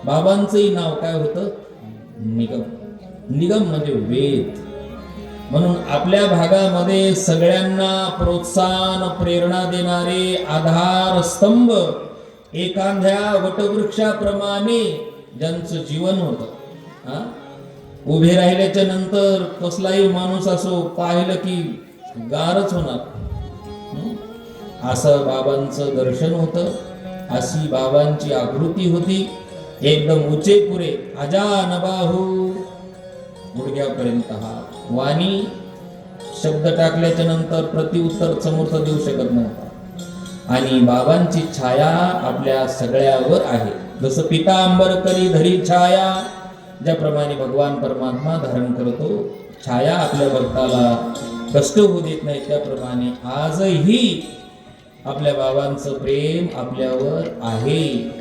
बाबांचंही नाव काय होतं? निगम. निगम म्हणजे वेद. म्हणून आपल्या भागामध्ये सगळ्यांना प्रोत्साहन प्रेरणा देणारे आधार स्तंभ एखाद्या वटवृक्षाप्रमाणे ज्यांचं जीवन होतं. उभे राहिल्याच्या नंतर कसलाही माणूस असो पाहिलं की गारच होणार. असं बाबांचं दर्शन होतं, अशी बाबांची आकृती होती. एकदम उचे पुरे अजानबाहू गुडघ्यापर्यंत हा वाणी. शब्द टाकल्याच्या नंतर प्रतिउत्तर समोरचा देऊ शकत नव्हता. आणि बाबांची छाया आपल्या सगळ्यावर आहे. जसं पितांबर करी धरी छाया, ज्याप्रमाणे भगवान परमात्मा धारण करतो छाया, आपल्या भक्ताला कष्ट होऊ देत नाही, त्याप्रमाणे आजही आपल्या बाबांचं प्रेम आपल्यावर आहे.